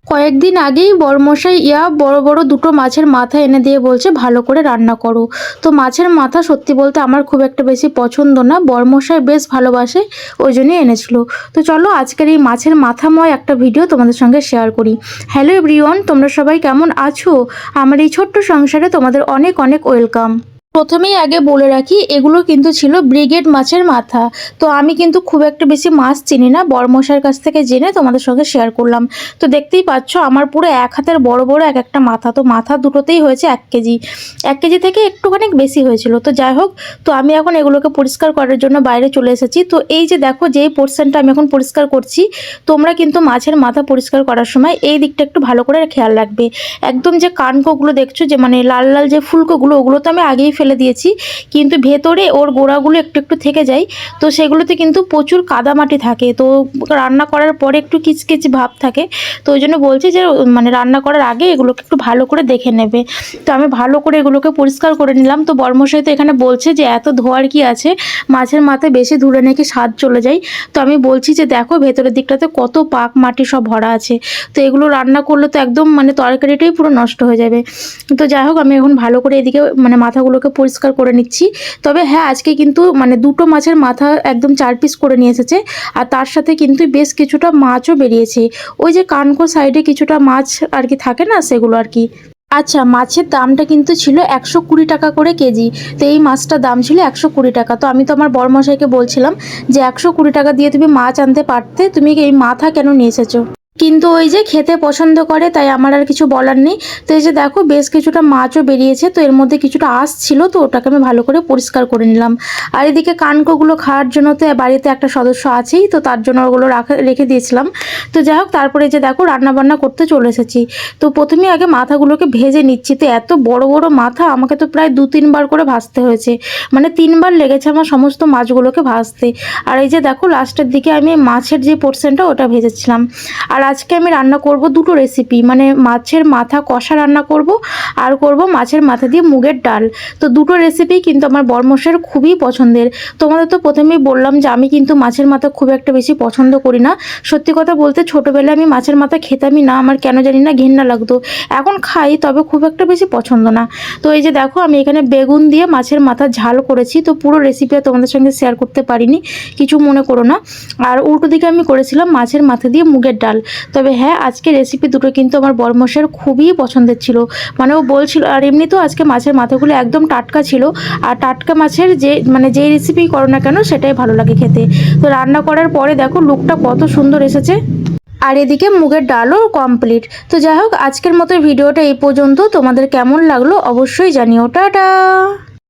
কয়েকদিন আগেই বড়মশাই বড় বড় দুটো মাছের মাথা এনে দিয়ে বলছে ভালো করে রান্না করো। তো মাছের মাথা সত্যি বলতে আমার খুব একটা বেশি পছন্দ না, বড়মশাই বেশ ভালোবাসে, ওই জন্যই এনেছিল। তো চলো আজকের এই মাছের মাথাময় একটা ভিডিও তোমাদের সঙ্গে শেয়ার করি। হ্যালো এভরিওয়ান, তোমরা সবাই কেমন আছো? আমার এই ছোট্ট সংসারে তোমাদের অনেক অনেক ওয়েলকাম। প্রথমেই আগে বলে রাখি, এগুলো কিন্তু ছিল ব্রিগেড মাছের মাথা। তো আমি কিন্তু খুব একটা বেশি মাছ চিনি না, বড়মশাইয়ের কাছ থেকে জেনে তোমাদের সঙ্গে শেয়ার করলাম। তো দেখতেই পাচ্ছ আমার পুরো এক হাতের বড় বড় এক একটা মাথা। তো মাথা দুটোতেই হয়েছে 1 কেজি, 1 কেজি থেকে একটুখানি বেশি হয়েছিল। তো যাই হোক, তো আমি এখন এগুলোকে পরিষ্কার করার জন্য বাইরে চলে এসেছি। তো এই যে দেখো, যেই পোর্শনটা আমি এখন পরিষ্কার করছি, তোমরা কিন্তু মাছের মাথা পরিষ্কার করার সময় এই দিকটা একটু ভালো করে খেয়াল রাখবে। একদম যে কানকোগুলো দেখছো, যে মানে লাল লাল যে ফুলকোগুলো, ওগুলো তো আমি আগেই ফেলে দিয়েছি, কিন্তু ভেতরে ওর গোড়াগুলো একটু একটু থেকে যায়। তো সেগুলোতে কিন্তু প্রচুর কাদামাটি থাকে, তো রান্না করার পরে একটু কিচকিচ ভাব থাকে। তো ওই জন্য বলছি যে মানে রান্না করার আগে এগুলোকে একটু ভালো করে দেখে নেবে। তো আমি ভালো করে এগুলোকে পরিষ্কার করে নিলাম। তো বর্মশাই তো এখানে বলছে যে এত ধোয়ার কি আছে, মাছের মাথায় বেশি ধুলে নাকি স্বাদ চলে যায়। তো আমি বলছি যে দেখো ভেতরের দিকটাতে কত পাক মাটি সব ভরা আছে, তো এগুলো রান্না করলে তো একদম মানে তরকারিটাই পুরো নষ্ট হয়ে যাবে। তো যাই হোক, আমি এখন ভালো করে এদিকে মানে মাথাগুলোকে পরিষ্কার করে নিচ্ছি। তবে হ্যাঁ, আজকে কিন্তু মানে দুটো মাছের মাথা একদম 4 পিস করে নিয়ে এসেছে, আর তার সাথে কিন্তু বেশ কিছুটা মাছও বেরিয়েছে। ওই যে কানকো সাইডে কিছুটা মাছ আর কি থাকে না, সেগুলো আর কি। আচ্ছা, মাছের দামটা কিন্তু ছিল 120 টাকা করে কেজি। তো এই মাছটার দাম ছিল 120 টাকা। তো আমি তো আমার বড়মশাইকে বলছিলাম যে 120 টাকা দিয়ে তুমি মাছ আনতে পারতে, তুমি এই মাথা কেন নিয়ে এসেছো? কিন্তু ওই যে খেতে পছন্দ করে, তাই আমার আর কিছু বলার নেই। তো এই যে দেখো বেশ কিছুটা মাছও বেরিয়েছে, তো এর মধ্যে কিছুটা আঁশ ছিল, তো ওটাকে আমি ভালো করে পরিষ্কার করে নিলাম। আর এদিকে কানকোগুলো খাওয়ার জন্য তো বাড়িতে একটা সদস্য আছেই, তো তার জন্য ওগুলো রেখে দিয়েছিলাম। তো যাই হোক, তারপরে যে দেখো রান্না বান্না করতে চলে এসেছি। তো প্রথমে আগে মাথাগুলোকে ভেজে নিচ্ছি। তো এত বড় বড় মাথা, আমাকে তো প্রায় 2-3 বার করে ভাজতে হয়েছে, মানে 3 বার লেগেছে আমার সমস্ত মাছগুলোকে ভাজতে। আর এই যে দেখো লাস্টের দিকে আমি মাছের যে পোর্শনটা ওটা ভেজেছিলাম। আর আজকে আমি রান্না করব দুটো রেসিপি, মানে মাছের মাথা কষা রান্না করব, আর করব মাছের মাথা দিয়ে মুগের ডাল। তো দুটো রেসিপি কিন্তু আমার বড়মশাইয়ের খুবই পছন্দের। তোমাদের তো প্রথমেই বললাম যে আমি কিন্তু মাছের মাথা খুব একটা বেশি পছন্দ করি না। সত্যি কথা বলতে ছোটোবেলায় আমি মাছের মাথা খেতামই না, আমার কেন জানি না ঘেন্না লাগতো। এখন খাই, তবে খুব একটা বেশি পছন্দ না। তো এই যে দেখো আমি এখানে বেগুন দিয়ে মাছের মাথা ঝাল করেছি। তো পুরো রেসিপিটা তোমাদের সঙ্গে শেয়ার করতে পারিনি, কিছু মনে করো না। আর উল্টো দিকে আমি করেছিলাম মাছের মাথা দিয়ে মুগের ডাল। তবে হ্যাঁ, আজকে রেসিপি দুটো কিন্তু আমার বড়মশাইয়ের খুবই পছন্দের ছিল, মানে ও বলছিল। আর এমনিতেও আজকে মাছের মাথাগুলো একদম টাটকা ছিল, আর টাটকা মাছের যে মানে যেই রেসিপি করো না কেন সেটাই ভালো লাগে খেতে। তো রান্না করার পরে দেখো লুকটা কত সুন্দর এসেছে। আর এদিকে মুগের ডালও কমপ্লিট। তো যাই হোক, আজকের মতো ভিডিওটা এই পর্যন্ত। তোমাদের কেমন লাগলো অবশ্যই জানিও। টাটা।